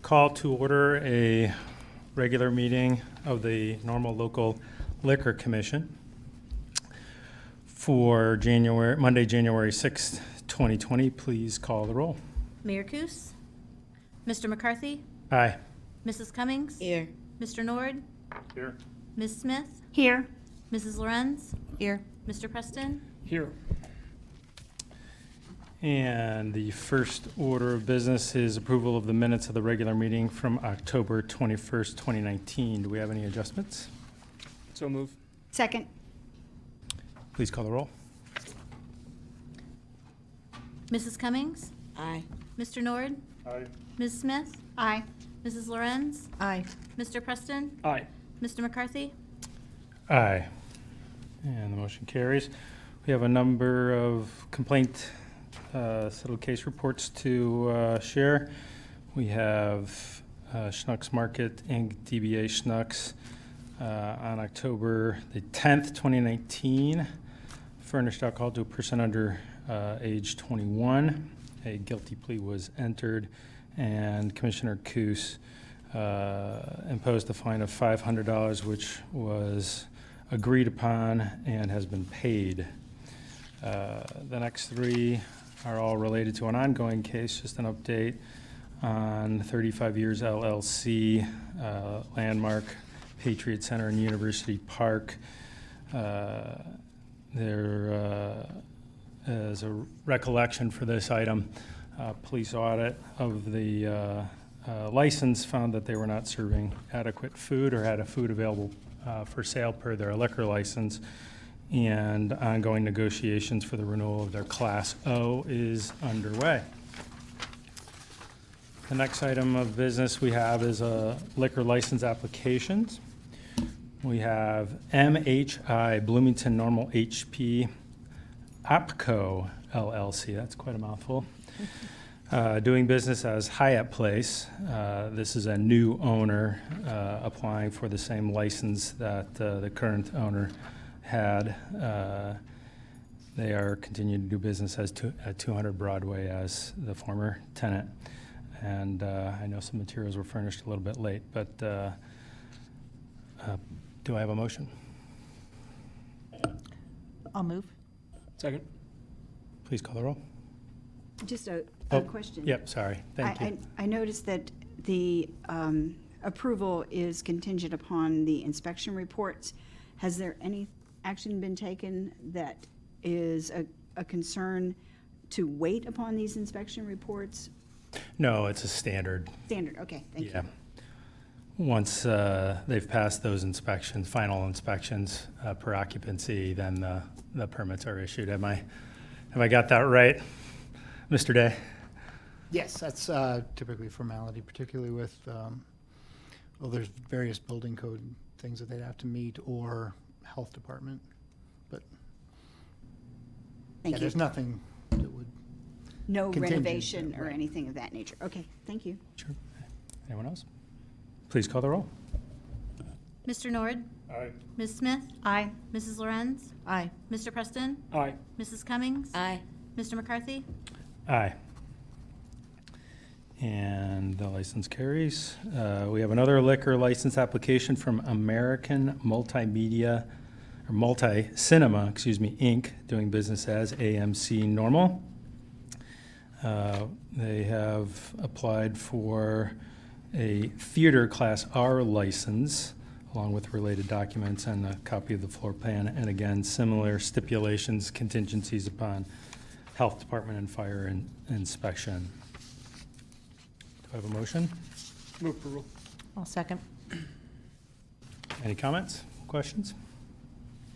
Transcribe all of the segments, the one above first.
Call to order a regular meeting of the normal local liquor commission for Monday, January 6th, 2020. Please call the roll. Mayor Coos? Mr. McCarthy? Aye. Mrs. Cummings? Here. Mr. Nord? Here. Ms. Smith? Here. Mrs. Lorenz? Here. Mr. Preston? Here. And the first order of business is approval of the minutes of the regular meeting from October 21st, 2019. Do we have any adjustments? So move. Second. Please call the roll. Mrs. Cummings? Aye. Mr. Nord? Aye. Ms. Smith? Aye. Mrs. Lorenz? Aye. Mr. Preston? Aye. Mr. McCarthy? Aye. And the motion carries. We have a number of complaint settled case reports to share. We have Schnucks Market Inc., DBA Schnucks, on October the 10th, 2019, furnished alcohol to a person under age 21. A guilty plea was entered, and Commissioner Coos imposed a fine of $500, which was agreed upon and has been paid. The next three are all related to an ongoing case. Just an update on 35 Years LLC, Landmark, Patriot Center, and University Park. There is a recollection for this item. Police audit of the license found that they were not serving adequate food or had a food available for sale per their liquor license, and ongoing negotiations for the renewal of their Class O is underway. The next item of business we have is liquor license applications. We have MHI Bloomington Normal HP APCO LLC, that's quite a mouthful, doing business as Hyatt Place. This is a new owner applying for the same license that the current owner had. They are continuing to do business at 200 Broadway as the former tenant. And I know some materials were furnished a little bit late, but do I have a motion? I'll move. Second. Please call the roll. Just a Oh, question. Yep, sorry. Thank you. I noticed that the approval is contingent upon the inspection reports. Has there any action been taken that is a concern to wait upon these inspection reports? No, it's a standard. Standard, okay, thank you. Yeah. Once they've passed those inspections, final inspections per occupancy, then the permits are issued. Have I got that right, Mr. Day? Yes, that's typically formality, particularly with, there's various building code things that they'd have to meet, or health department. But Thank you. there's nothing that would, No contingent, renovation or right. anything of that nature. Okay, thank you. Sure. Anyone else? Please call the roll. Mr. Nord? Aye. Ms. Smith? Aye. Mrs. Lorenz? Aye. Mr. Preston? Aye. Mrs. Cummings? Aye. Mr. McCarthy? Aye. And the license carries. We have another liquor license application from American Multimedia, or Multi-Cinema, Inc., doing business as AMC Normal. They have applied for a theater Class R license, along with related documents and a copy of the floor plan, and again, similar stipulations, contingencies upon Health Department and fire inspection. Do I have a motion? Move approval. I'll second. Any comments, questions?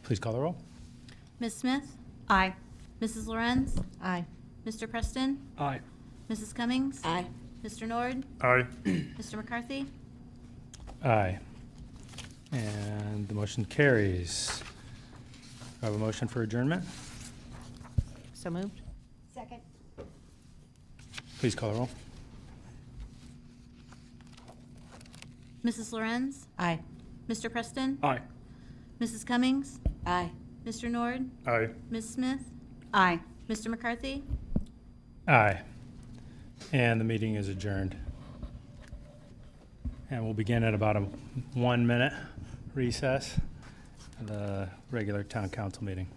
Please call the roll. Ms. Smith? Aye. Mrs. Lorenz? Aye. Mr. Preston? Aye. Mrs. Cummings? Aye. Mr. Nord? Aye. Mr. McCarthy? Aye. And the motion carries. Do I have a motion for adjournment? So moved. Second. Please call the roll. Mrs. Lorenz? Aye. Mr. Preston? Aye. Mrs. Cummings? Aye. Mr. Nord? Aye. Ms. Smith? Aye. Mr. McCarthy? Aye. And the meeting is adjourned. And we'll begin at about a 1-minute recess, the regular town council meeting.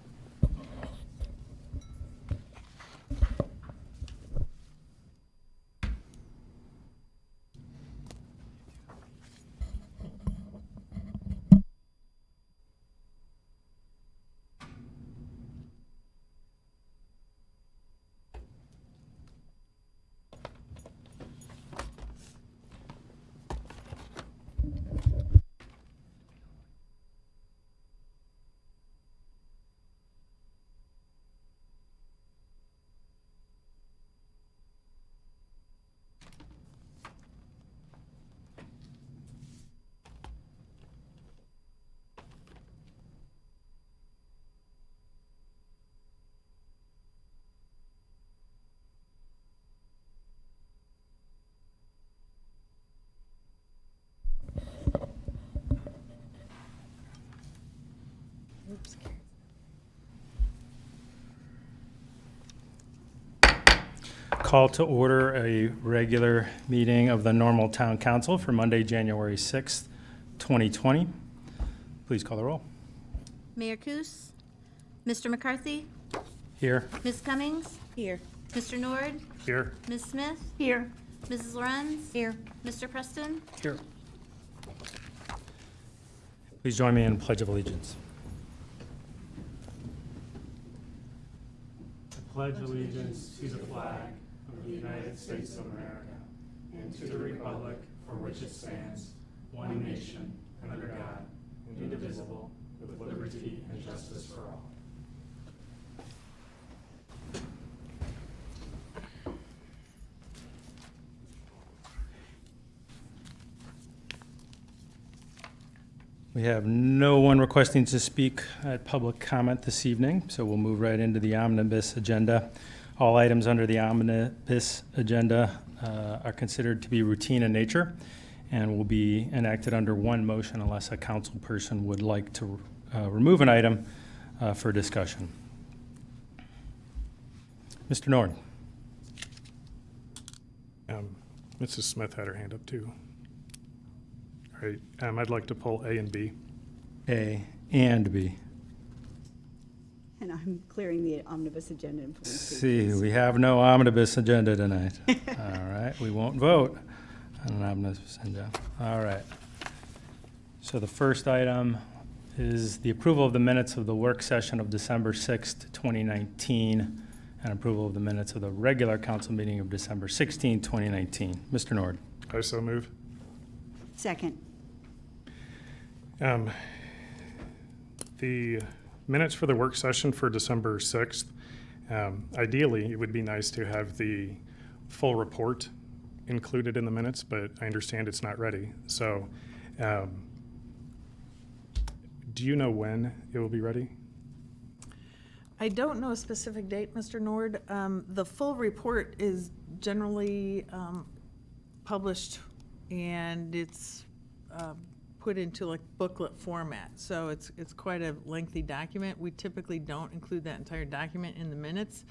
Call to order a regular meeting of the normal town council for Monday, January 6th, 2020. Please call the roll. Mayor Kus, Mr. McCarthy, Here. Ms. Cummings, Here. Mr. Nord, Here. Ms. Smith, Here. Mrs. Lorenz, Here. Mr. Preston. Here. Please join me in Pledge of Allegiance. I pledge allegiance to the flag of the United States of America and to the republic for which it stands, one nation, under God, indivisible, with liberty and justice for all. We have no one requesting to speak at public comment this evening, so we'll move right into the omnibus agenda. All items under the omnibus agenda are considered to be routine in nature and will be enacted under one motion unless a council person would like to remove an item for discussion. Mr. Nord. Mrs. Smith had her hand up too. All right, I'd like to pull A and B. A and B. And I'm clearing the omnibus agenda. and pulling C, See, please. we have no omnibus agenda tonight. All right, we won't vote on an omnibus agenda. All right. So the first item is the approval of the minutes of the work session of December 6th, 2019, and approval of the minutes of the regular council meeting of December 16, 2019. Mr. Nord. I so move. Second. The minutes for the work session for December 6th, ideally, it would be nice to have the full report included in the minutes, but I understand it's not ready. So do you know when it will be ready? I don't know a specific date, Mr. Nord. The full report is generally published and it's put into like booklet format. So it's quite a lengthy document. We typically don't include that entire document in the minutes.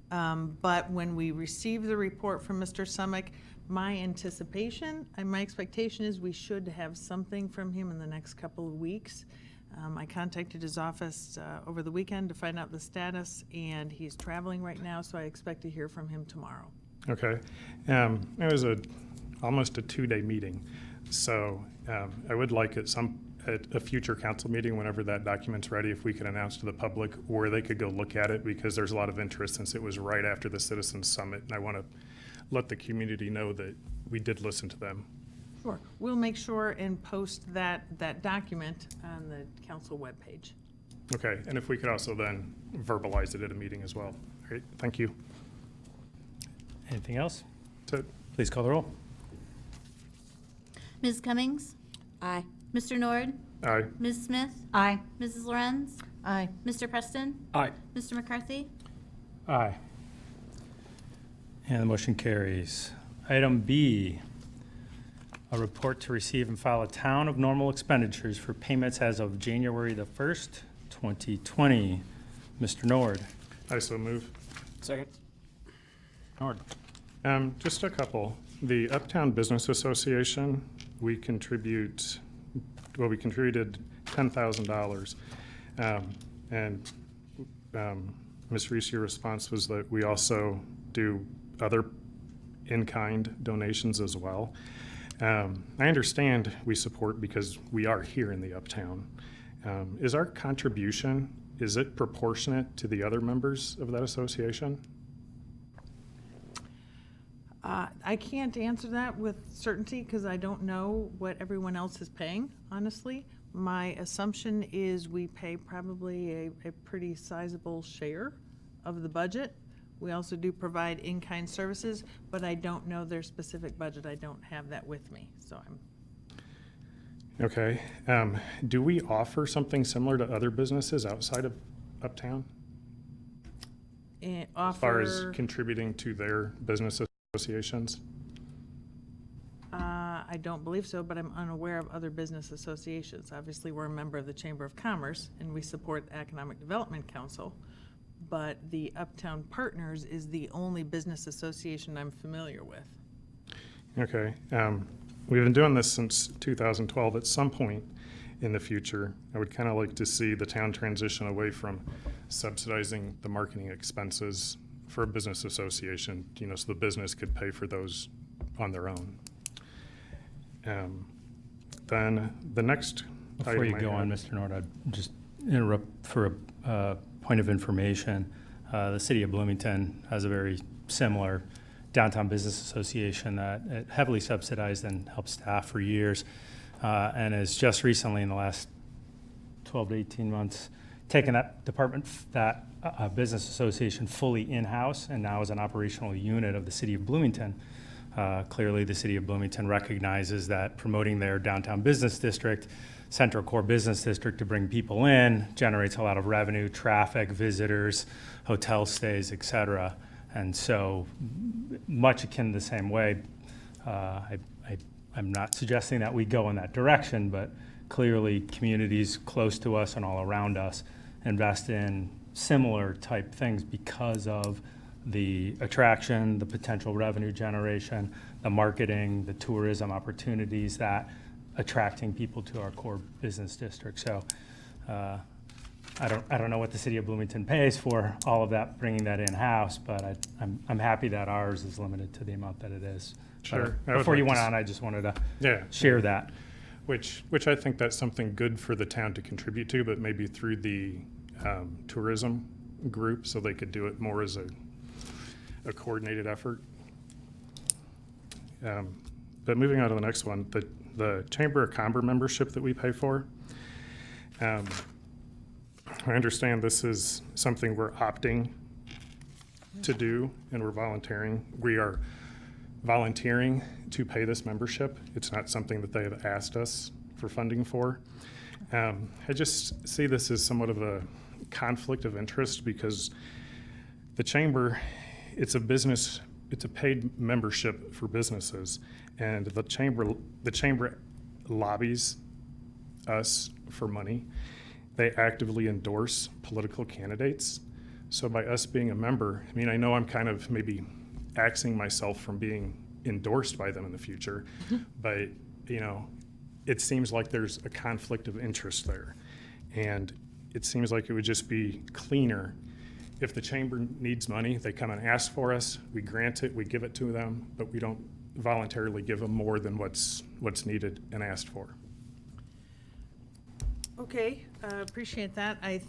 But when we receive the report from Mr. Summick, my anticipation and my expectation is we should have something from him in the next couple of weeks. I contacted his office over the weekend to find out the status, and he's traveling right now, so I expect to hear from him tomorrow. Okay. It was almost a 2-day meeting. So I would like at a future council meeting, whenever that document's ready, if we could announce to the public where they could go look at it, because there's a lot of interest since it was right after the Citizens Summit, and I want to let the community know that we did listen to them. Sure. We'll make sure and post that document on the council webpage. Okay, and if we could also then verbalize it at a meeting as well. Great, thank you. Anything else? That's it. Please call the roll. Ms. Cummings, Aye. Mr. Nord, Aye. Ms. Smith, Aye. Mrs. Lorenz, Aye. Mr. Preston, Aye. Mr. McCarthy. Aye. And the motion carries. Item B, a report to receive and file a town of normal expenditures for payments as of January the 1st, 2020. Mr. Nord. I so move. Second. Nord. Just a couple. The Uptown Business Association we contributed $10,000. And Ms. Reese, your response was that we also do other in-kind donations as well. I understand we support because we are here in the Uptown. Is our contribution, is it proportionate to the other members of that association? I can't answer that with certainty because I don't know what everyone else is paying, honestly. My assumption is we pay probably a pretty sizable share of the budget. We also do provide in-kind services, but I don't know their specific budget. I don't have that with me, so I'm. Okay. Do we offer something similar to other businesses outside of Uptown? As far as contributing to their business associations? I don't believe so, but I'm unaware of other business associations. Obviously, we're a member of the Chamber of Commerce, and we support the Economic Development Council, but the Uptown Partners is the only business association I'm familiar with. Okay. We've been doing this since 2012. At some point in the future, I would kind of like to see the town transition away from subsidizing the marketing expenses for a business association, so the business could pay for those on their own. Then the next Before you item I go on, had- Mr. Nord, I'd just interrupt for a point of information. The city of Bloomington has a very similar downtown business association that it heavily subsidized and helped staff for years, and has just recently in the last 12 to 18 months taken that department, that business association fully in-house and now is an operational unit of the city of Bloomington. Clearly, the city of Bloomington recognizes that promoting their downtown business district, central core business district to bring people in, generates a lot of revenue, traffic, visitors, hotel stays, et cetera. And so much akin the same way, I'm not suggesting that we go in that direction, but clearly communities close to us and all around us invest in similar type things because of the attraction, the potential revenue generation, the marketing, the tourism opportunities that attracting people to our core business district. So I don't know what the city of Bloomington pays for all of that, bringing that in-house, but I'm happy that ours is limited to the amount that it is. Sure. But before you went on, I just wanted to share that. Which I think that's something good for the town to contribute to, but maybe through the tourism group, so they could do it more as a coordinated effort. But moving on to the next one, the Chamber of Commerce membership that we pay for. I understand this is something we're opting to do, and we're volunteering. We are volunteering to pay this membership. It's not something that they have asked us for funding for. I just see this as somewhat of a conflict of interest because the chamber, it's a paid membership for businesses, and the chamber lobbies us for money. They actively endorse political candidates. So by us being a member, I know I'm kind of maybe axing myself from being endorsed by them in the future, but it seems like there's a conflict of interest there. And it seems like it would just be cleaner if the chamber needs money, they come and ask for us, we grant it, we give it to them, but we don't voluntarily give them more than what's needed and asked for. Okay, appreciate that. I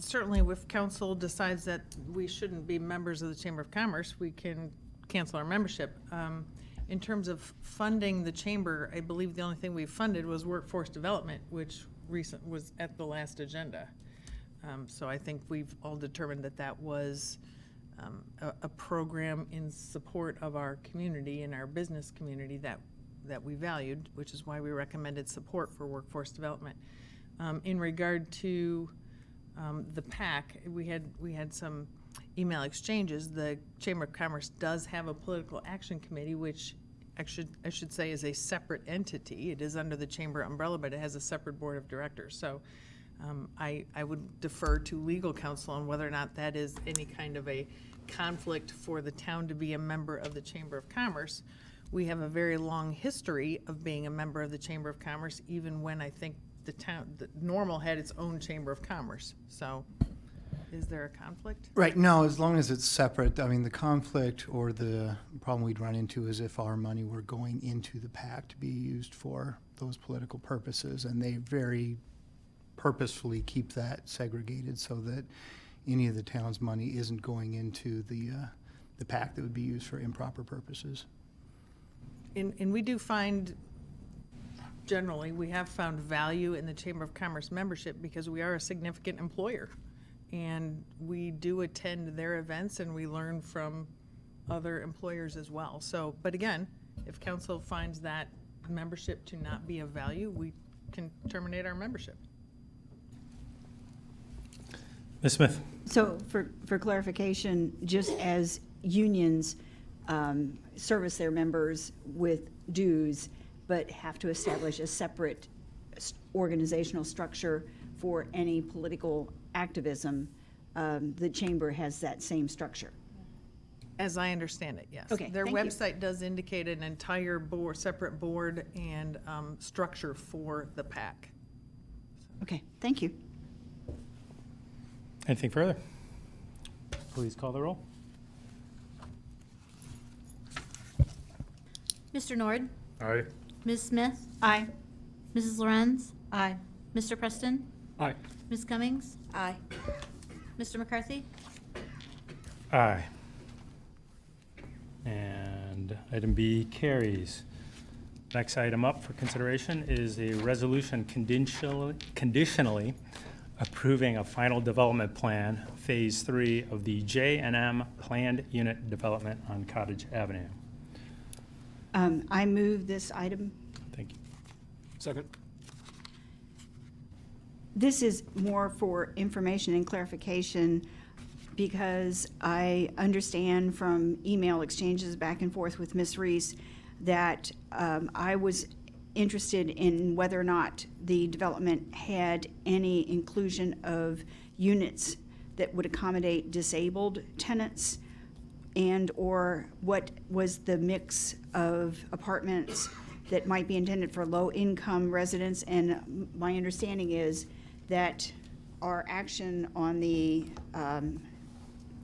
certainly, if council decides that we shouldn't be members of the Chamber of Commerce, we can cancel our membership. In terms of funding the chamber, I believe the only thing we funded was workforce development, which was at the last agenda. So I think we've all determined that was a program in support of our community and our business community that we valued, which is why we recommended support for workforce development. In regard to the PAC, we had some email exchanges. The Chamber of Commerce does have a political action committee, which I should say is a separate entity. It is under the chamber umbrella, but it has a separate board of directors. So I would defer to legal counsel on whether or not that is any kind of a conflict for the town to be a member of the Chamber of Commerce. we have a very long history of being a member of the Chamber of Commerce, even when I think the Normal had its own Chamber of Commerce. So is there a conflict? Right, no, as long as it's separate. I mean, the conflict or the problem we'd run into is if our money were going into the PAC to be used for those political purposes, and they very purposefully keep that segregated so that any of the town's money isn't going into the PAC that would be used for improper purposes. And we do find, generally, we have found value in the Chamber of Commerce membership because we are a significant employer. And we do attend their events and we learn from other employers as well. So, but again, if council finds that membership to not be of value, we can terminate our membership. Ms. Smith? So for clarification, just as unions service their members with dues, but have to establish a separate organizational structure for any political activism, the chamber has that same structure. As I understand it, yes. Okay, Their thank you. website does indicate an entire board, separate board and structure for the PAC. Okay, thank you. Anything further? Please call the roll. Mr. Nord? Aye. Ms. Smith? Aye. Mrs. Lorenz? Aye. Mr. Preston? Aye. Ms. Cummings? Aye. Mr. McCarthy? Aye. And item B carries. Next item up for consideration is a resolution conditionally approving a final development plan, Phase 3 of the J&M Planned Unit Development on Cottage Avenue. I move this item. Thank you. Second. This is more for information and clarification because I understand from email exchanges back and forth with Ms. Reese that I was interested in whether or not the development had any inclusion of units that would accommodate disabled tenants and/or what was the mix of apartments that might be intended for low-income residents. And my understanding is that our action on the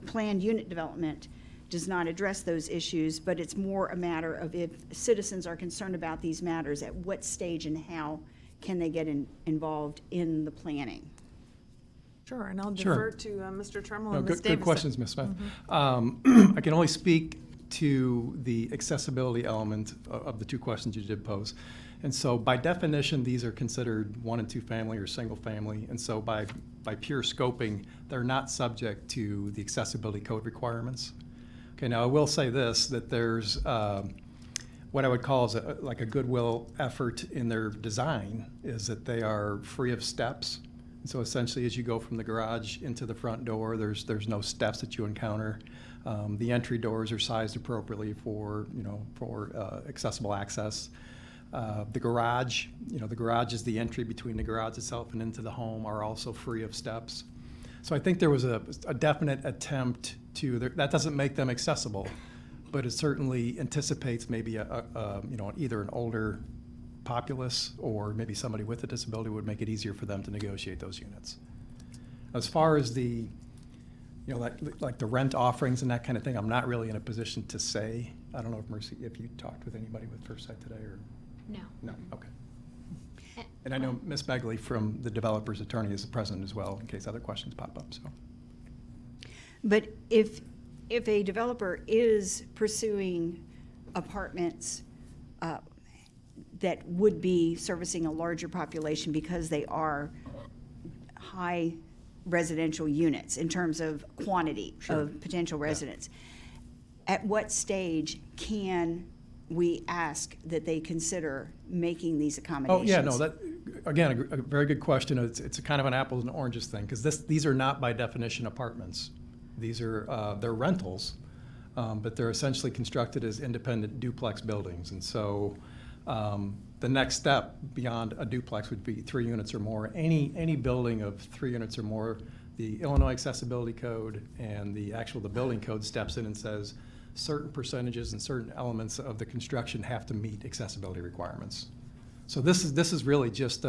planned unit development does not address those issues, but it's more a matter of if citizens are concerned about these matters, at what stage and how can they get involved in the planning? Sure, and I'll Sure. defer to Mr. Trumbull No, and Ms. good Davidson. questions, Ms. Smith. I can only speak to the accessibility element of the two questions you did pose. And so by definition, these are considered 1 and 2 family or single family. And so by pure scoping, they're not subject to the accessibility code requirements. Okay, now I will say this, that there's what I would call is like a goodwill effort in their design is that they are free of steps. And so essentially, as you go from the garage into the front door, there's no steps that you encounter. The entry doors are sized appropriately for accessible access. The garage, the garage is the entry between the garage itself and into the home are also free of steps. So I think there was a definite attempt to, that doesn't make them accessible, but it certainly anticipates maybe either an older populace or maybe somebody with a disability would make it easier for them to negotiate those units. As far as the, like the rent offerings and that kind of thing, I'm not really in a position to say. I don't know if Mercy, if you talked with anybody with First Sight today or? No. No, okay. And I know Ms. Begley from the developer's attorney is present as well in case other questions pop up, so. But if a developer is pursuing apartments that would be servicing a larger population because they are high residential units in terms of quantity of potential residents, at what stage can we ask that they consider making these accommodations? Oh, yeah, no, that, again, a very good question. It's a kind of an apples and oranges thing, because these are not by definition apartments. These are, they're rentals, but they're essentially constructed as independent duplex buildings. And so the next step beyond a duplex would be 3 units or more. Any building of 3 units or more, the Illinois Accessibility Code and the building code steps in and says, certain percentages and certain elements of the construction have to meet accessibility requirements. So this is really just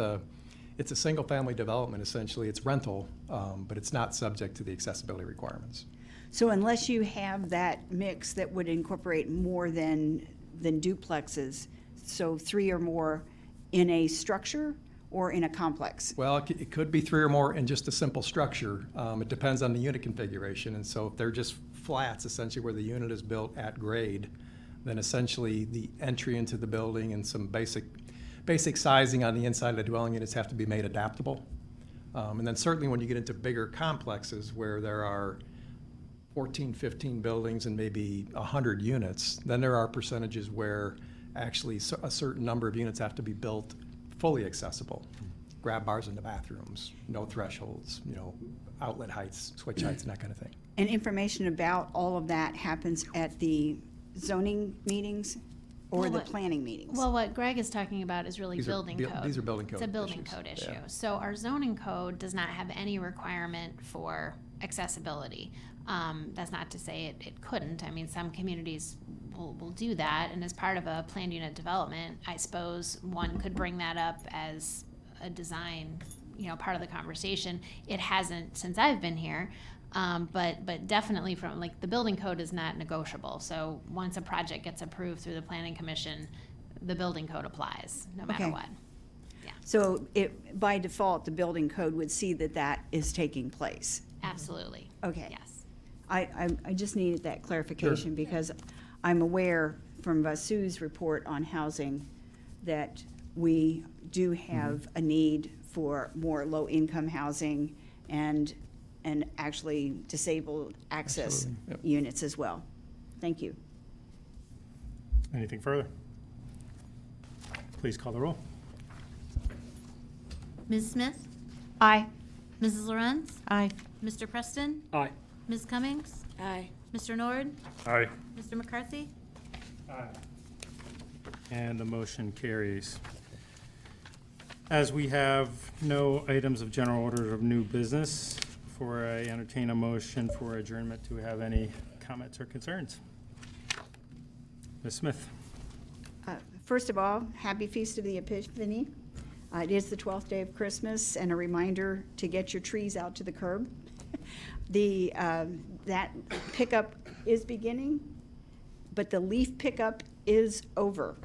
it's a single-family development, essentially. It's rental, but it's not subject to the accessibility requirements. So unless you have that mix that would incorporate more than duplexes, so 3 or more in a structure or in a complex? Well, it could be 3 or more in just a simple structure. It depends on the unit configuration. And so if they're just flats, essentially where the unit is built at grade, then essentially the entry into the building and some basic sizing on the inside of the dwelling units have to be made adaptable. And then certainly when you get into bigger complexes where there are 14, 15 buildings and maybe 100 units, then there are percentages where actually a certain number of units have to be built fully accessible. Grab bars in the bathrooms, no thresholds, outlet heights, switch heights, and that kind of thing. And information about all of that happens at the zoning meetings or Well, the what- planning meetings? Well, what Greg is talking about is really These are building buil- code. these are building code It's a building issues. code issue. Yeah. So our zoning code does not have any requirement for accessibility. That's not to say it couldn't. I mean, some communities will do that, and as part of a planned unit development, I suppose one could bring that up as a design, part of the conversation. It hasn't since I've been here, but definitely from, like, the building code is not negotiable. So once a project gets approved through the planning commission, the building code applies, no matter Okay. what. So by default, the building code would see that is taking place? Absolutely. Okay. Yes. I just needed that clarification because I'm aware from Vasu's report on housing that we do have a need for more low-income housing and actually disabled access Absolutely. Yep. units as well. Thank you. Anything further? Please call the roll. Ms. Smith? Aye. Mrs. Lorenz? Aye. Mr. Preston? Aye. Ms. Cummings? Aye. Mr. Nord? Aye. Mr. McCarthy? And the motion carries. As we have no items of general order of new business, before I entertain a motion for adjournment, do we have any comments or concerns? Ms. Smith? First of all, happy Feast of the Epiphany. It is the 12th day of Christmas, and a reminder to get your trees out to the curb. That pickup is beginning, but the leaf pickup is over.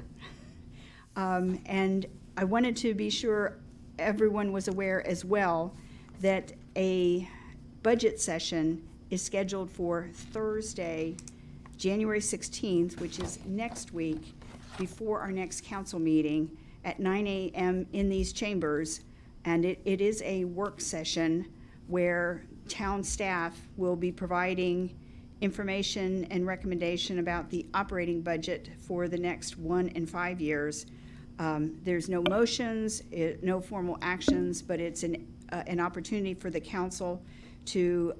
And I wanted to be sure everyone was aware as well that a budget session is scheduled for Thursday, January 16th, which is next week, before our next council meeting at 9 a.m. in these chambers. And it is a work session where town staff will be providing information and recommendation about the operating budget for the next 1 and 5 years. There's no motions, no formal actions, but it's an opportunity for the council to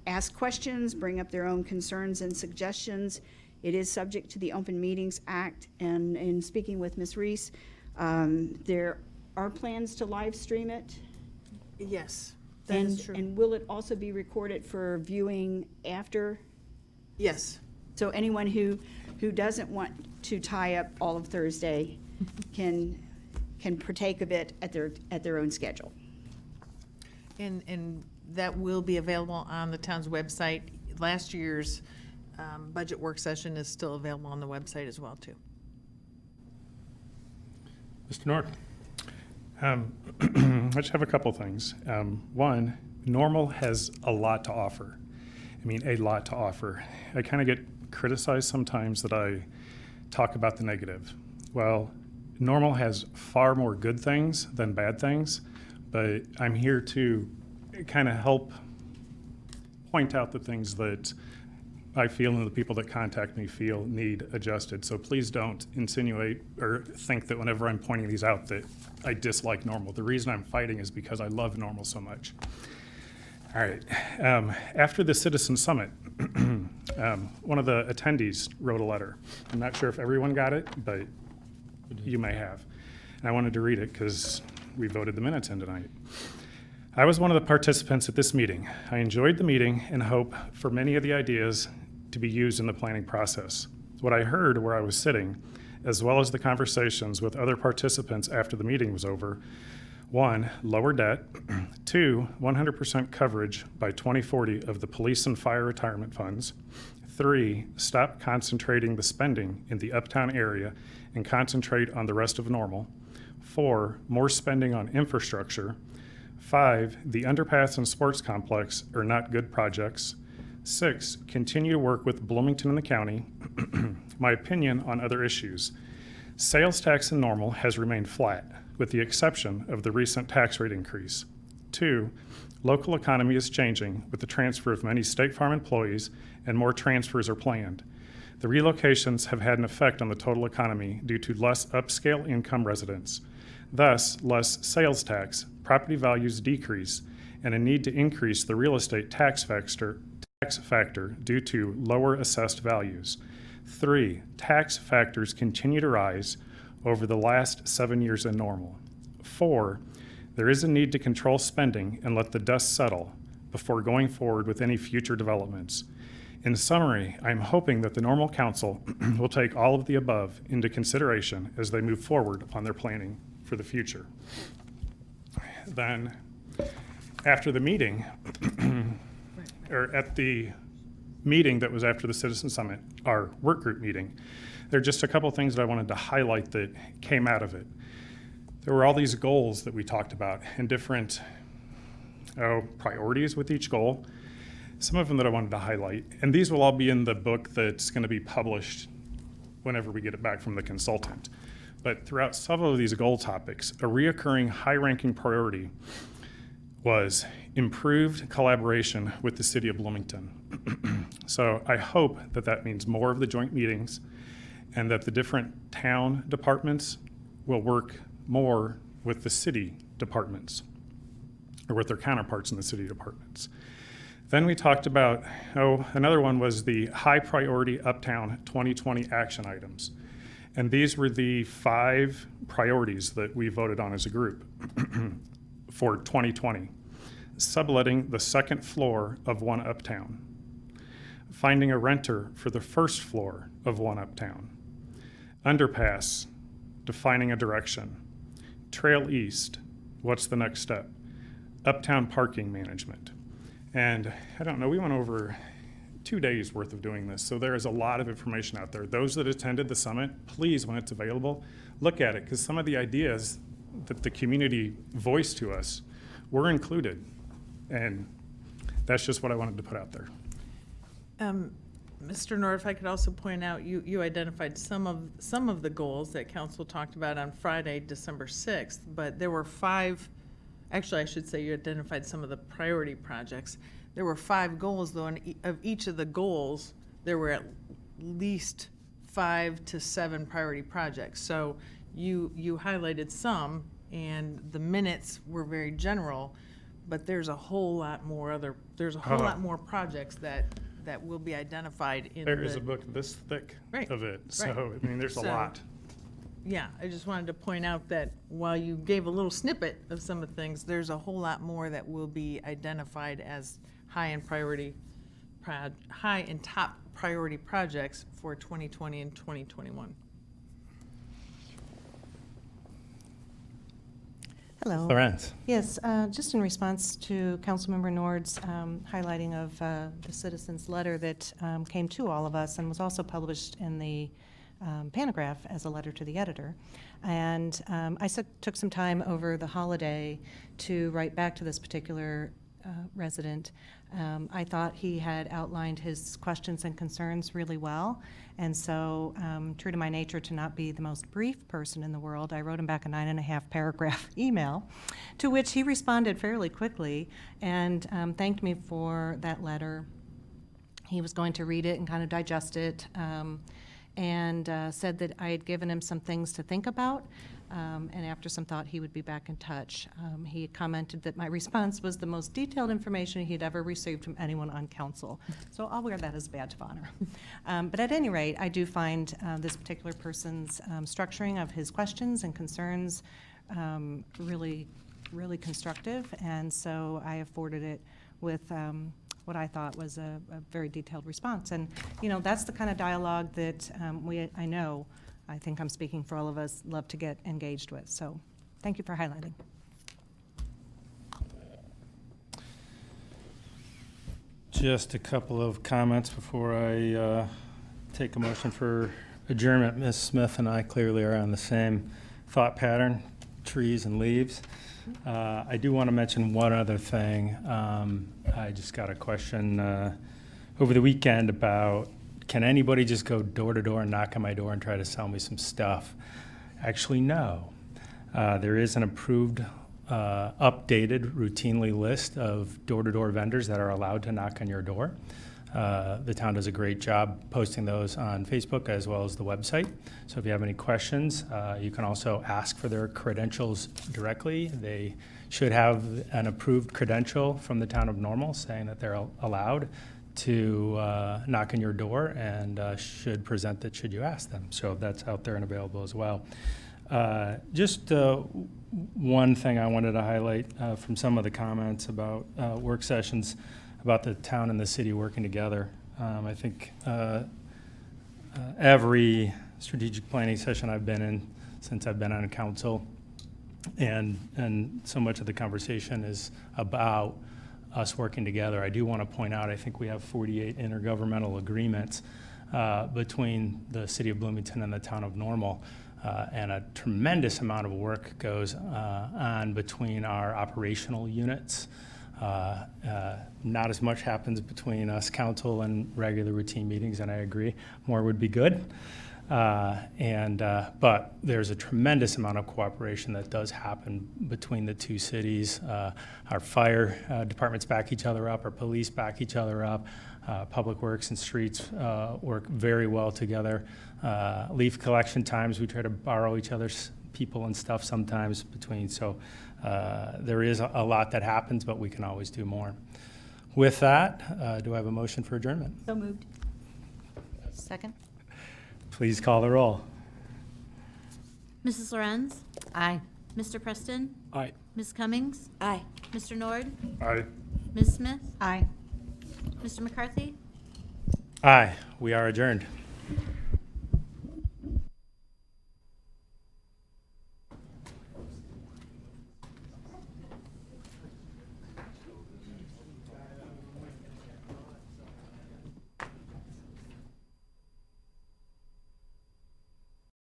ask questions, bring up their own concerns and suggestions. It is subject to the Open Meetings Act, and in speaking with Ms. Reese, there are plans to live stream it. Yes, that is true. And will it also be recorded for viewing after? Yes. So anyone who doesn't want to tie up all of Thursday can partake of it at their own schedule. And that will be available on the town's website. Last year's budget work session is still available on the website as well, too. Mr. Nord? I just have a couple things. One, Normal has a lot to offer. I mean, a lot to offer. I kind of get criticized sometimes that I talk about the negative. Well, Normal has far more good things than bad things, but I'm here to kind of help point out the things that I feel and the people that contact me feel need adjusted. So please don't insinuate or think that whenever I'm pointing these out that I dislike Normal. The reason I'm fighting is because I love Normal so much. All right. After the Citizen Summit, one of the attendees wrote a letter. I'm not sure if everyone got it, but you may have. And I wanted to read it because we voted the minutes in tonight. I was one of the participants at this meeting. I enjoyed the meeting and hope for many of the ideas to be used in the planning process. What I heard where I was sitting, as well as the conversations with other participants after the meeting was over: 1, lower debt; 2, 100% coverage by 2040 of the police and fire retirement funds; 3, stop concentrating the spending in the uptown area and concentrate on the rest of Normal; 4, more spending on infrastructure; 5, the underpass and sports complex are not good projects; 6, continue to work with Bloomington and the county. My opinion on other issues: sales tax in Normal has remained flat, with the exception of the recent tax rate increase. 2, local economy is changing with the transfer of many State Farm employees, and more transfers are planned. The relocations have had an effect on the total economy due to less upscale income residents. Thus, less sales tax, property values decrease, and a need to increase the real estate tax factor due to lower assessed values. 3, tax factors continue to rise over the last 7 years in Normal. 4, there is a need to control spending and let the dust settle before going forward with any future developments. In summary, I'm hoping that the Normal Council will take all of the above into consideration as they move forward on their planning for the future. Then, after the meeting, or at the meeting that was after the Citizen Summit, our work group meeting, there are just a couple things that I wanted to highlight that came out of it. There were all these goals that we talked about and different priorities with each goal. Some of them that I wanted to highlight, and these will all be in the book that's going to be published whenever we get it back from the consultant. But throughout several of these goal topics, a reoccurring high-ranking priority was improved collaboration with the city of Bloomington. So I hope that that means more of the joint meetings and that the different town departments will work more with the city departments or with their counterparts in the city departments. Then we talked about, another one was the high priority Uptown 2020 action items. And these were the 5 priorities that we voted on as a group for 2020. Subletting the second floor of One Uptown. Finding a renter for the first floor of One Uptown. Underpass, defining a direction. Trail East, what's the next step? Uptown parking management. And I don't know, we went over 2 days worth of doing this, so there is a lot of information out there. Those that attended the summit, please, when it's available, look at it, because some of the ideas that the community voiced to us were included, and that's just what I wanted to put out there. Mr. Nord, if I could also point out, you identified some of the goals that council talked about on Friday, December 6th, but there were 5, actually I should say you identified some of the priority projects. There were 5 goals, though, and of each of the goals, there were at least 5 to 7 priority projects. So you highlighted some, and the minutes were very general, but there's a whole lot more lot more projects that will be identified in There is a book this thick of it, so I mean, there's a lot. Yeah, I just wanted to point out that while you gave a little snippet of some of the things, there's a whole lot more that will be identified as high and top priority projects for 2020 and 2021. Hello. Lorenz. Yes, just in response to Councilmember Nord's highlighting of the citizens' letter that came to all of us and was also published in the Pantograph as a letter to the editor. And I took some time over the holiday to write back to this particular resident. I thought he had outlined his questions and concerns really well. And so, true to my nature to not be the most brief person in the world, I wrote him back a 9.5 paragraph email, to which he responded fairly quickly and thanked me for that letter. He was going to read it and kind of digest it, and said that I had given him some things to think about, and after some thought, he would be back in touch. He commented that my response was the most detailed information he'd ever received from anyone on council. So I'll wear that as a badge of honor. But at any rate, I do find this particular person's structuring of his questions and concerns really, really constructive, and so I have forwarded it with what I thought was a very detailed response. And, you know, that's the kind of dialogue that I think I'm speaking for all of us, love to get engaged with. So thank you for highlighting. Just a couple of comments before I take a motion for adjournment. Ms. Smith and I clearly are on the same thought pattern, trees and leaves. I do want to mention one other thing. I just got a question over the weekend about, can anybody just go door to door and knock on my door and try to sell me some stuff? Actually, no. There is an approved, updated, routinely list of door-to-door vendors that are allowed to knock on your door. The town does a great job posting those on Facebook as well as the website. So if you have any questions, you can also ask for their credentials directly. They should have an approved credential from the town of Normal saying that they're allowed to knock on your door, and should present that should you ask them. So that's out there and available as well. Just one thing I wanted to highlight from some of the comments about work sessions, about the town and the city working together. I think every strategic planning session I've been in since I've been on council, and so much of the conversation is about us working together. I do want to point out, I think we have 48 intergovernmental agreements between the city of Bloomington and the town of Normal. And a tremendous amount of work goes on between our operational units. Not as much happens between us council and regular routine meetings, and I agree, more would be good. But there's a tremendous amount of cooperation that does happen between the two cities. Our fire departments back each other up, our police back each other up. Public Works and Streets work very well together. Leaf collection times, we try to borrow each other's people and stuff sometimes between. So there is a lot that happens, but we can always do more. With that, do I have a motion for adjournment? So moved. Second? Please call the roll. Mrs. Lorenz? Aye. Mr. Preston? Aye. Ms. Cummings? Aye. Mr. Nord? Aye. Ms. Smith? Aye. Mr. McCarthy? Aye, we are adjourned.